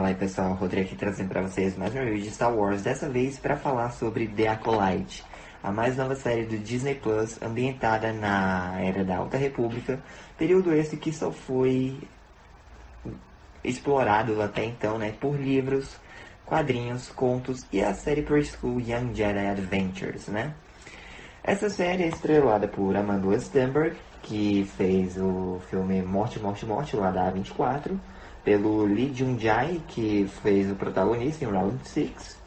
Fala aí pessoal, Rodrigo aqui trazendo para vocês mais um review de Star Wars, dessa vez para falar sobre The Acolyte, a mais nova série do Disney Plus, ambientada na Era da Alta República, período esse que só foi explorado até então, né, por livros, quadrinhos, contos e a série Preschool Young Jedi Adventures, né. Essa série é estrelada por Amandla Stenberg, que fez o filme Morte, Morte, Morte, lá da A24, pelo Lee Jung-jae, que fez o protagonista em Round 6,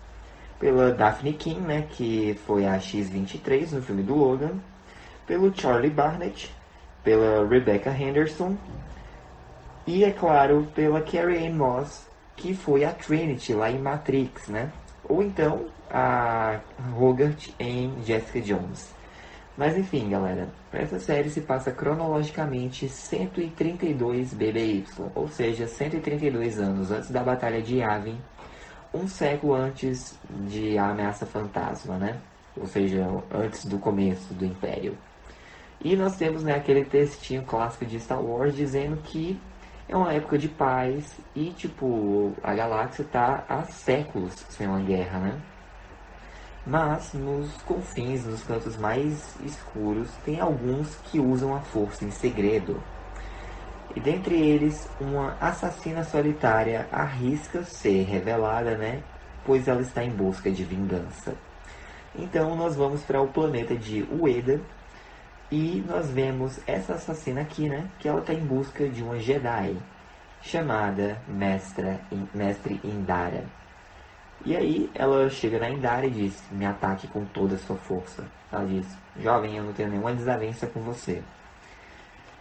pela Daphne King, né, que foi a X-23 no filme do Logan, pelo Charlie Barnett, pela Rebecca Henderson e, é claro, pela Carrie-Anne Moss, que foi a Trinity lá em Matrix, né, ou então a Hogarth em Jessica Jones. Mas enfim, galera, essa série se passa cronologicamente 132 BBY, ou seja, 132 anos antes da Batalha de Yavin, um século antes de A Ameaça Fantasma, né? Ou seja, antes do começo do Império. E nós temos, né, aquele textinho clássico de Star Wars dizendo que é uma época de paz e, tipo, a galáxia está há séculos sem uma guerra, né? Mas nos confins, nos cantos mais escuros, tem alguns que usam a força em segredo. E dentre eles, uma assassina solitária arrisca ser revelada, né? Pois ela está em busca de vingança. Então nós vamos para o planeta de Ueda e nós vemos essa assassina aqui, né? Que ela está em busca de uma Jedi chamada Mestre Indara. E aí ela chega na Indara e diz: me ataque com toda a sua força. Ela diz: jovem, eu não tenho nenhuma desavença com você.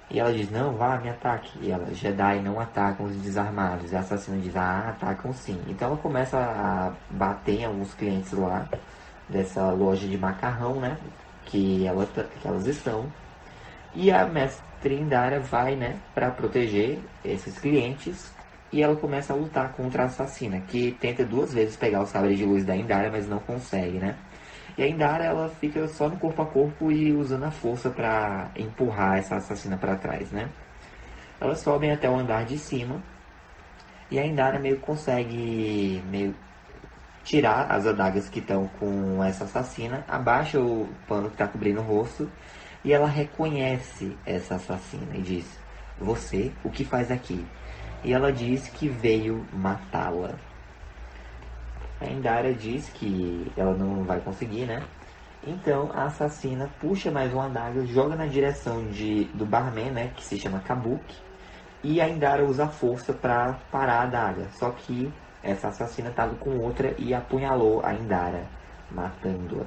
E ela diz: não, vá, me ataque. E ela: Jedi não atacam os desarmados. E a assassina diz: ah, atacam sim. Então ela começa a bater em alguns clientes lá dessa loja de macarrão, né, que elas estão. E a mestre Indara vai, né, para proteger esses clientes. E ela começa a lutar contra a assassina, que tenta duas vezes pegar o sabre de luz da Indara, mas não consegue, né? E a Indara, ela fica só no corpo a corpo e usando a força para empurrar essa assassina para trás, né? Elas sobem até o andar de cima e a Indara meio que consegue tirar as adagas que estão com essa assassina, abaixa o pano que está cobrindo o rosto e ela reconhece essa assassina e diz: você, o que faz aqui? E ela diz que veio matá-la. A Indara diz que ela não vai conseguir, né? Então a assassina puxa mais uma adaga, joga na direção do barman, né? Que se chama Kabuki. E a Indara usa a força para parar a adaga. Só que essa assassina estava com outra e apunhalou a Indara, matando-a.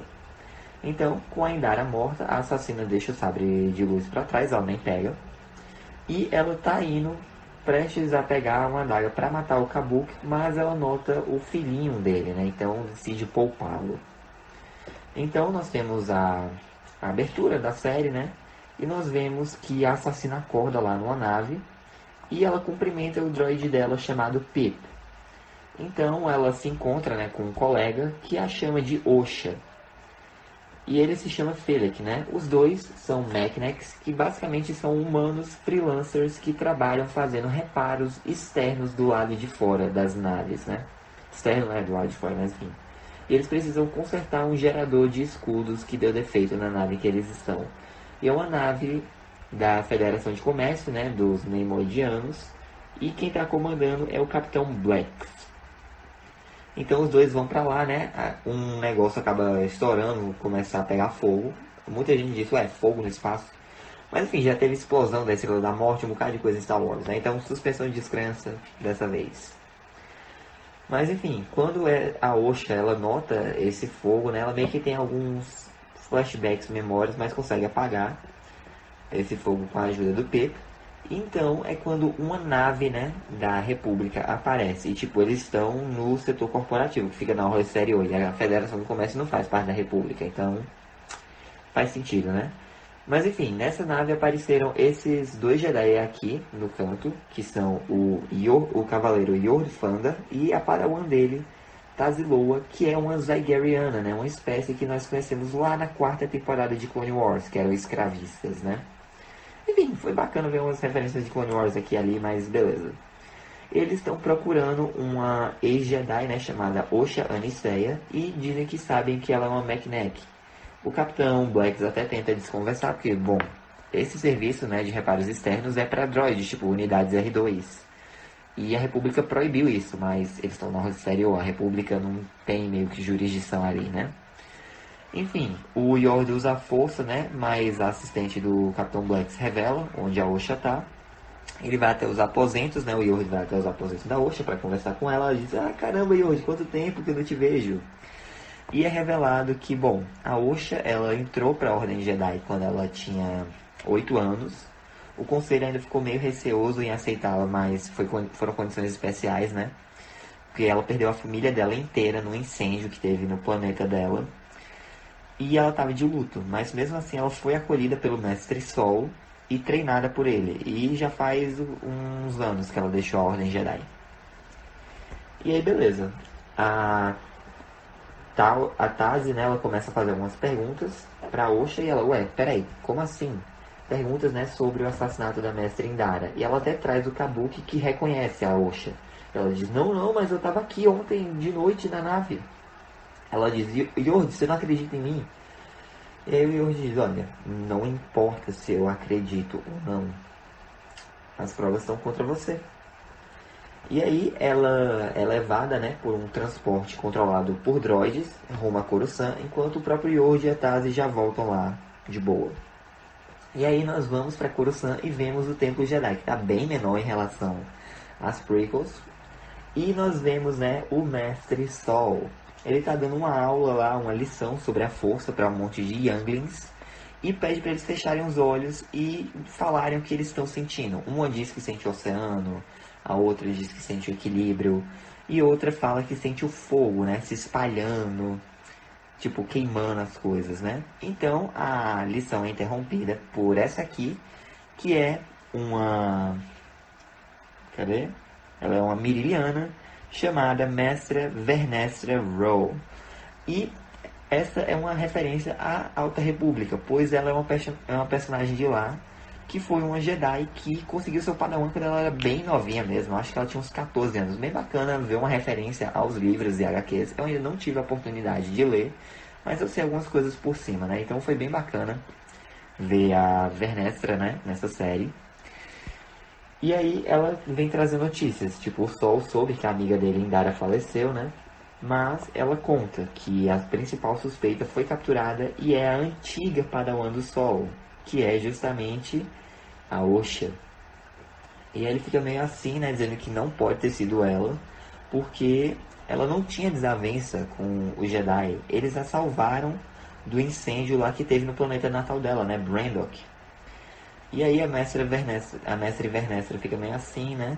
Então, com a Indara morta, a assassina deixa o sabre de luz para trás, ela nem pega. E ela tá indo prestes a pegar uma adaga para matar o Kabuki, mas ela nota o filhinho dele, né? Então decide poupá-lo. Então nós temos a abertura da série, né? E nós vemos que a assassina acorda lá numa nave e ela cumprimenta o droid dela chamado Pip. Então ela se encontra, né, com um colega que a chama de Osha. E ele se chama Felek, né? Os dois são mechanics, que basicamente são humanos freelancers que trabalham fazendo reparos externos do lado de fora das naves, né? Externo não é do lado de fora, mas enfim. E eles precisam consertar um gerador de escudos que deu defeito na nave que eles estão. E é uma nave da Federação de Comércio, né? Dos Neimoidianos. E quem está comandando é o Capitão Black. Então os dois vão pra lá, né? Um negócio acaba estourando, começa a pegar fogo. Muita gente diz: ué, fogo no espaço. Mas enfim, já teve explosão da Estrela da Morte, um bocado de coisa em Star Wars, né? Então suspensão de descrença dessa vez. Mas enfim, quando a Osha, ela nota esse fogo, né? Ela meio que tem alguns flashbacks, memórias, mas consegue apagar esse fogo com a ajuda do Pip. Então é quando uma nave, né, da República aparece. E tipo, eles estão no setor corporativo, que fica na Orla Exterior. E a Federação do Comércio não faz parte da República. Então faz sentido, né? Mas enfim, nessa nave apareceram esses dois Jedi aqui no canto, que são o Cavaleiro Yordfanda e a Padawan dele, Taziloa, que é uma Zygerriana, né? Uma espécie que nós conhecemos lá na quarta temporada de Clone Wars, que eram escravistas, né? Enfim, foi bacana ver umas referências de Clone Wars aqui e ali, mas beleza. eles estão procurando uma ex-Jedi, né, chamada Osha Anisteia, e dizem que sabem que ela é uma Mek'Nek. O Capitão Blacks até tenta desconversar, porque, bom, esse serviço, né, de reparos externos é para droids, tipo unidades R2. E a República proibiu isso, mas eles estão na exterior, a República não tem meio que jurisdição ali, né? Enfim, o Yord usa a força, né, mas a assistente do Capitão Blacks revela onde a Osha tá. Ele vai até os aposentos, né? O Yord vai até os aposentos da Osha para conversar com ela. Ela diz: ah, caramba, Yord, quanto tempo que eu não te vejo. E é revelado que, bom, a Osha, ela entrou para a Ordem Jedi quando ela tinha 8 anos. O conselho ainda ficou meio receoso em aceitá-la, mas foram condições especiais, né? Porque ela perdeu a família dela inteira no incêndio que teve no planeta dela. E ela estava de luto, mas mesmo assim ela foi acolhida pelo Mestre Sol e treinada por ele. E já faz uns anos que ela deixou a Ordem Jedi. E aí, beleza. A Tazi, né, ela começa a fazer algumas perguntas pra Osha e ela, ué, peraí, como assim? Perguntas, né, sobre o assassinato da Mestre Indara. E ela até traz o Kabuki que reconhece a Osha. Ela diz, não, mas eu tava aqui ontem de noite na nave. Ela diz, Yord, você não acredita em mim? E aí o Yord diz, olha, não importa se eu acredito ou não. As provas estão contra você. E aí ela é levada, né, por um transporte controlado por droids rumo a Coruscant, enquanto o próprio Yord e a Tazi já voltam lá de boa. E aí nós vamos para Coruscant e vemos o Templo Jedi, que está bem menor em relação às prequels. E nós vemos, né, o Mestre Sol. Ele está dando uma aula lá, uma lição sobre a força para um monte de younglings. E pede para eles fecharem os olhos e falarem o que eles estão sentindo. Uma diz que sente o oceano, a outra diz que sente o equilíbrio. E outra fala que sente o fogo, né, se espalhando, tipo, queimando as coisas, né? Então, a lição é interrompida por essa aqui, que é uma... Cadê? Ela é uma Miriliana chamada Mestra Vernestra Rowe. E essa é uma referência à Alta República, pois ela é uma personagem de lá, que foi uma Jedi que conseguiu seu Padawan quando ela era bem novinha mesmo. Acho que ela tinha uns 14 anos. Bem bacana ver uma referência aos livros e HQs. Eu ainda não tive a oportunidade de ler, mas eu sei algumas coisas por cima, né? Então foi bem bacana ver a Vernestra, né, nessa série. E aí ela vem trazer notícias, tipo, o Sol soube que a amiga dele, Indara, faleceu, né? Mas ela conta que a principal suspeita foi capturada e é a antiga Padawan do Sol, que é justamente a Osha. E aí ele fica meio assim, né, dizendo que não pode ter sido ela, porque ela não tinha desavença com os Jedi. Eles a salvaram do incêndio lá que teve no planeta natal dela, né, Brandok. E aí a mestre Vernestra fica meio assim, né?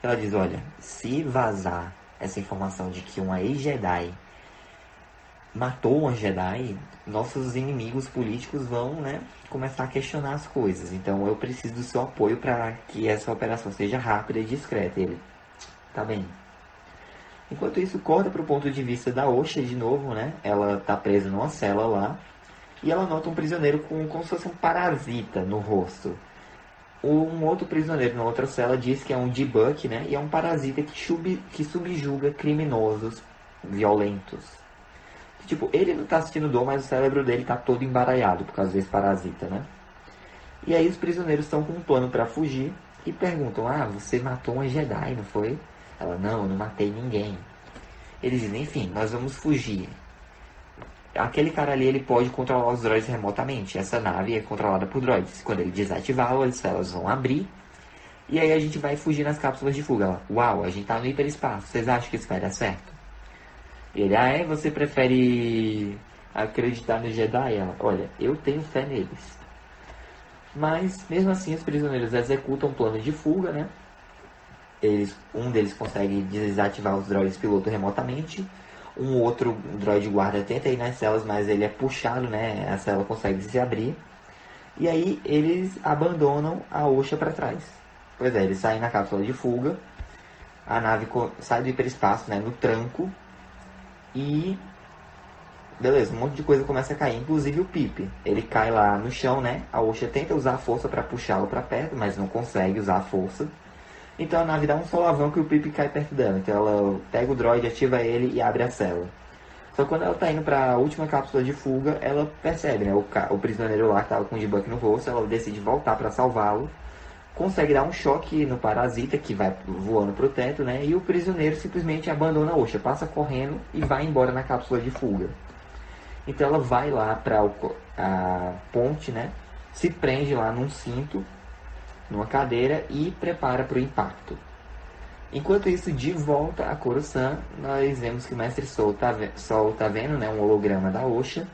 Ela diz, olha, se vazar essa informação de que uma ex-Jedi matou uma Jedi, nossos inimigos políticos vão, né, começar a questionar as coisas. Então eu preciso do seu apoio para que essa operação seja rápida e discreta. Ele, tá bem. Enquanto isso, corta para o ponto de vista da Osha de novo, né? Ela tá presa numa cela lá. E ela nota um prisioneiro com como se fosse um parasita no rosto. Um outro prisioneiro na outra cela diz que é um debug, né? E é um parasita que subjuga criminosos violentos. Tipo, ele não tá sentindo dor, mas o cérebro dele tá todo embaralhado por causa desse parasita, né? E aí os prisioneiros estão com um plano para fugir e perguntam, ah, você matou uma Jedi, não foi? Ela, não, eu não matei ninguém. Eles dizem, enfim, nós vamos fugir. Aquele cara ali, ele pode controlar os droids remotamente. Essa nave é controlada por droids. Quando ele desativá-las, elas vão abrir. E aí a gente vai fugir nas cápsulas de fuga. Ela, uau, a gente tá no hiperespaço. Vocês acham que isso vai dar certo? E ele, ah, é? Você prefere acreditar no Jedi? Ela, olha, eu tenho fé neles. Mas, mesmo assim, os prisioneiros executam um plano de fuga, né? Um deles consegue desativar os droids piloto remotamente. Um outro droid guarda tenta ir nas celas, mas ele é puxado, né? A cela consegue se abrir. E aí eles abandonam a Osha para trás. Pois é, eles saem na cápsula de fuga. A nave sai do hiperespaço, né? No tranco. E... beleza, um monte de coisa começa a cair, inclusive o Pip. Ele cai lá no chão, né? A Osha tenta usar a força para puxá-lo para perto, mas não consegue usar a força. Então a nave dá um solavanco e o Pip cai perto dela. Então ela pega o droid, ativa ele e abre a cela. Só que quando ela tá indo pra última cápsula de fuga, ela percebe, né? O prisioneiro lá que tava com o Debuck no rosto, ela decide voltar pra salvá-lo. Consegue dar um choque no parasita, que vai voando pro teto, né? E o prisioneiro simplesmente abandona a Osha, passa correndo e vai embora na cápsula de fuga. Então ela vai lá pra a ponte, né? Se prende lá num cinto, numa cadeira e prepara para o impacto. Enquanto isso, de volta a Coruscant, nós vemos que o Mestre Sol tá vendo, né, um holograma da Osha,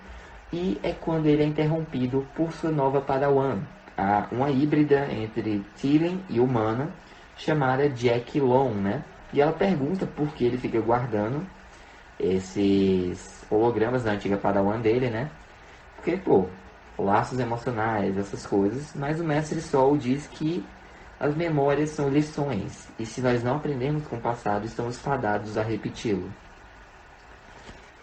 e é quando ele é interrompido por sua nova Padawan, uma híbrida entre Tillen e humana, chamada Jack Long, né? E ela pergunta por que ele fica guardando esses hologramas da antiga Padawan dele, né? Porque, pô, laços emocionais, essas coisas, mas o Mestre Sol diz que as memórias são lições, e se nós não aprendermos com o passado, estamos fadados a repeti-lo.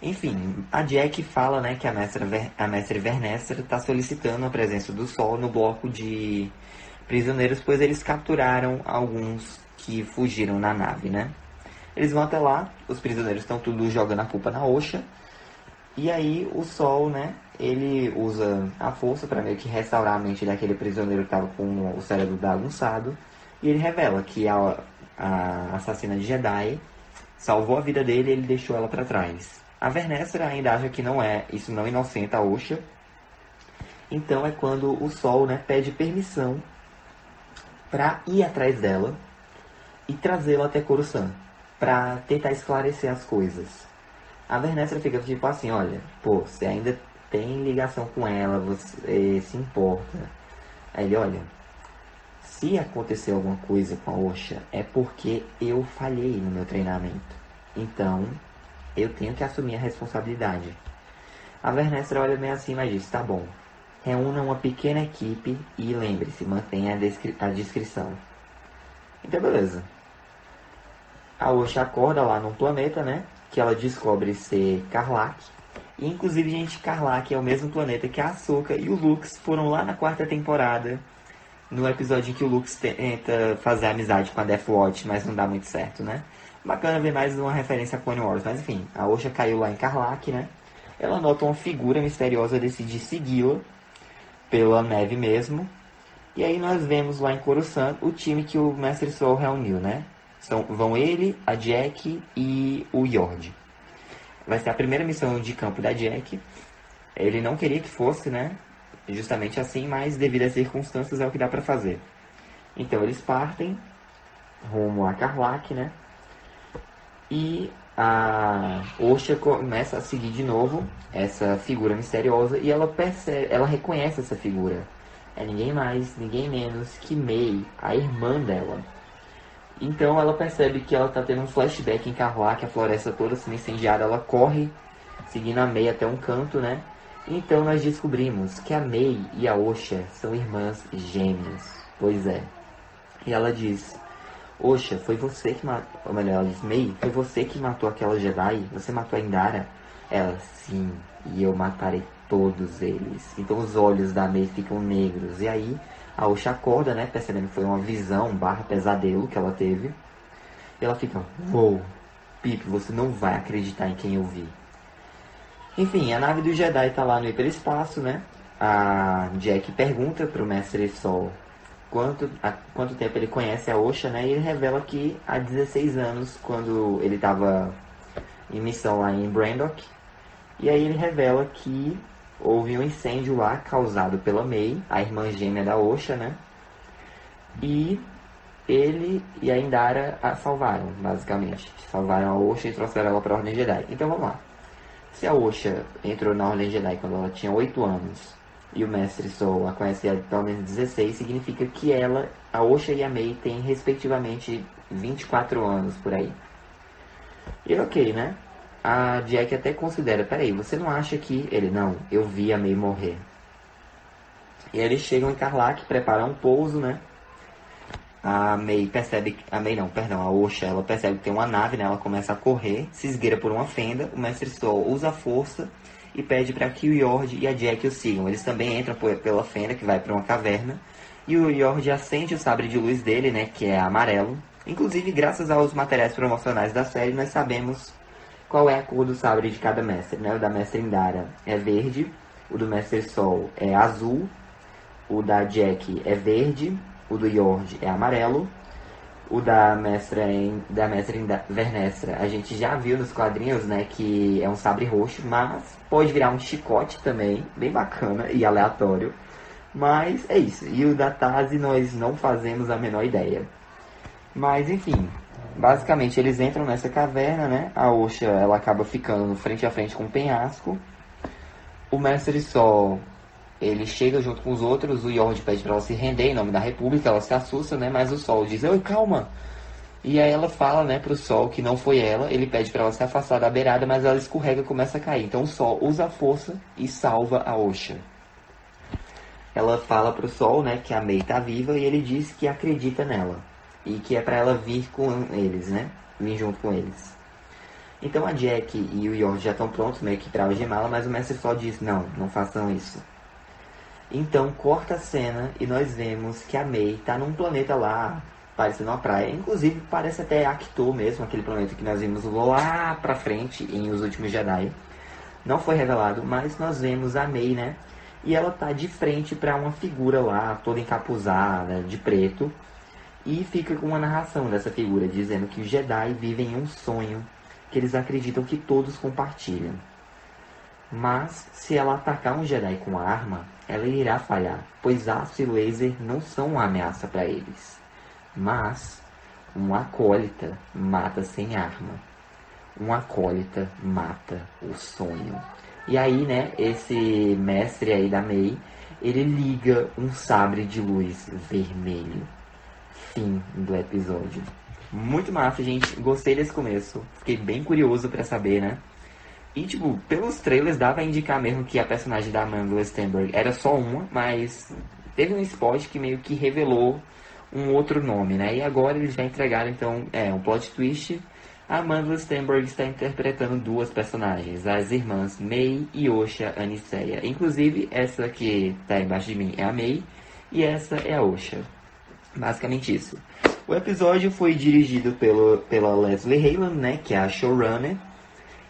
Enfim, a Jack fala, né, que a mestre Vernestra está solicitando a presença do Sol no bloco de prisioneiros, pois eles capturaram alguns que fugiram na nave, né? Eles vão até lá, os prisioneiros estão tudo jogando a culpa na Osha, e aí o Sol, né, ele usa a força para meio que restaurar a mente daquele prisioneiro que estava com o cérebro bagunçado, e ele revela que a assassina de Jedi salvou a vida dele e ele deixou ela para trás. A Vernestra ainda acha que isso não inocenta a Osha. Então é quando o Sol, né, pede permissão para ir atrás dela e trazê-la até Coruscant, para tentar esclarecer as coisas. A Vernestra fica tipo assim, olha, pô, você ainda tem ligação com ela, você se importa. Aí ele, olha, se acontecer alguma coisa com a Osha, é porque eu falhei no meu treinamento. Então, eu tenho que assumir a responsabilidade. A Vernestra olha bem assim, mas diz, tá bom, reúna uma pequena equipe e lembre-se, mantenha a discrição. Então, beleza. A Osha acorda lá num planeta, né, que ela descobre ser Karlak. E, inclusive, gente, Karlak é o mesmo planeta que a Ahsoka e o Lux foram lá na 4ª temporada, no episódio em que o Lux tenta fazer amizade com a Death Watch, mas não dá muito certo, né? Bacana ver mais uma referência a Clone Wars, mas enfim, a Osha caiu lá em Karlak, né? Ela nota uma figura misteriosa, decide segui-la pela neve mesmo. E aí nós vemos lá em Coruscant o time que o Mestre Sol reuniu, né? Vão ele, a Jack e o Yord. Vai ser a primeira missão de campo da Jack. Ele não queria que fosse, né? Justamente assim, mas devido às circunstâncias é o que dá pra fazer. Então eles partem rumo a Karlak, né? E a Osha começa a seguir de novo essa figura misteriosa e ela reconhece essa figura. É ninguém mais, ninguém menos que May, a irmã dela. Então ela percebe que ela está tendo um flashback em Karlak, a floresta toda sendo incendiada, ela corre seguindo a May até um canto, né? Então nós descobrimos que a May e a Osha são irmãs gêmeas. Pois é. E ela diz, Osha, foi você que matou... Ou melhor, ela diz, May, foi você que matou aquela Jedi? Você matou a Indara? Ela, sim, e eu matarei todos eles. Então os olhos da May ficam negros. E aí a Osha acorda, né, percebendo que foi uma visão / pesadelo que ela teve. E ela fica, uou, Pip, você não vai acreditar em quem eu vi. Enfim, a nave do Jedi tá lá no hiperespaço, né? A Jack pergunta pro Mestre Sol quanto tempo ele conhece a Osha, né? E ele revela que há 16 anos, quando ele estava em missão lá em Brandok. E aí ele revela que houve um incêndio lá causado pela May, a irmã gêmea da Osha, né? E ele e a Indara a salvaram, basicamente. Salvaram a Osha e trouxeram ela para a Ordem Jedi. Então vamos lá. Se a Osha entrou na Ordem Jedi quando ela tinha 8 anos e o Mestre Sol a conhece há pelo menos 16, significa que ela, a Osha e a May, têm respectivamente 24 anos por aí. E ok, né? A Jack até considera, peraí, você não acha que... Ele, não, eu vi a May morrer. E aí eles chegam em Karlak, preparam um pouso, né? A May percebe... A Osha, ela percebe que tem uma nave, né? Ela começa a correr, se esgueira por uma fenda. O Mestre Sol usa a força e pede para que o Yord e a Jack o sigam. Eles também entram pela fenda, que vai para uma caverna. E o Yord acende o sabre de luz dele, né? Que é amarelo. Inclusive, graças aos materiais promocionais da série, nós sabemos qual é a cor do sabre de cada mestre, né? O da mestre Indara é verde, o do mestre Sol é azul, o da Jack é verde, o do Yord é amarelo, o da mestra Vernestra a gente já viu nos quadrinhos, né, que é um sabre roxo, mas pode virar um chicote também, bem bacana e aleatório. Mas é isso, e o da Tazi nós não fazemos a menor ideia. Mas enfim, basicamente eles entram nessa caverna, né, a Osha ela acaba ficando frente a frente com o penhasco. O mestre Sol, ele chega junto com os outros, o Yord pede pra ela se render em nome da República, ela se assusta, né, mas o Sol diz, oi, calma. E aí ela fala, né, pro Sol que não foi ela, ele pede pra ela se afastar da beirada, mas ela escorrega e começa a cair. Então o Sol usa a força e salva a Osha. Ela fala pro Sol, né, que a May tá viva e ele diz que acredita nela. E que é pra ela vir com eles, né, vir junto com eles. Então a Jack e o Yord já estão prontos meio que pra algemá-la, mas o mestre Sol diz, não façam isso. Então corta a cena e nós vemos que a May tá num planeta lá, parecendo uma praia. Inclusive parece até Acto mesmo, aquele planeta que nós vimos lá pra frente em Os Últimos Jedi. Não foi revelado, mas nós vemos a May, né? E ela tá de frente pra uma figura lá, toda encapuzada, de preto. E fica com uma narração dessa figura, dizendo que os Jedi vivem um sonho que eles acreditam que todos compartilham. Mas, se ela atacar um Jedi com a arma, ela irá falhar, pois aço e laser não são uma ameaça para eles. Mas, um acólita mata sem arma. Um acólita mata o sonho. E aí, né, esse mestre aí da May, ele liga um sabre de luz vermelho. Fim do episódio. Muito massa, gente. Gostei desse começo. Fiquei bem curioso pra saber, né? E, tipo, pelos trailers dava a indicar mesmo que a personagem da Amandla Stenberg era só uma, mas teve um spot que meio que revelou um outro nome, né? E agora eles já entregaram, então, um plot twist. A Amandla Stenberg está interpretando duas personagens, as irmãs May e Osha Aniceia. Inclusive, essa que tá embaixo de mim é a May e essa é a Osha. Basicamente isso. O episódio foi dirigido pela Leslie Heyland, né, que é a showrunner.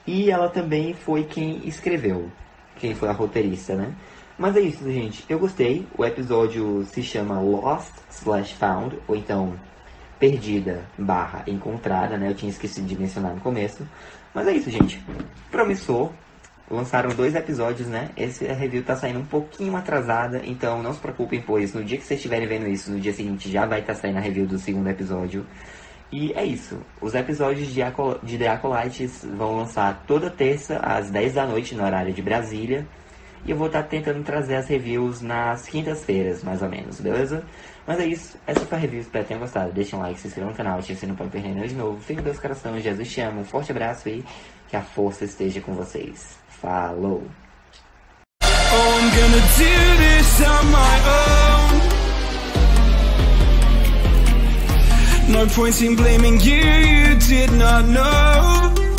E ela também foi quem escreveu, quem foi a roteirista, né? Mas é isso, gente. Eu gostei. O episódio se chama Lost/Found, ou então Perdida/Encontrada, né? Eu tinha esquecido de mencionar no começo. Mas é isso, gente. Promissor. Lançaram 2 episódios, né? Esse review tá saindo um pouquinho atrasada, então não se preocupem, pois no dia que vocês estiverem vendo isso, no dia seguinte já vai estar saindo a review do 2º episódio. E é isso. Os episódios de The Acolytes vão lançar toda terça às 10 da noite no horário de Brasília. E eu vou estar tentando trazer as reviews nas quintas-feiras, mais ou menos, beleza? Mas é isso. Essa foi a review. Espero que tenham gostado. Deixem um like, se inscrevam no canal, ativem o sininho para não perder nada de novo. Fiquem com Deus, coração. Jesus te ama. Um forte abraço e que a força esteja com vocês. Falou! Oh, I'm gonna do this on my own. No point in blaming you, you did not know.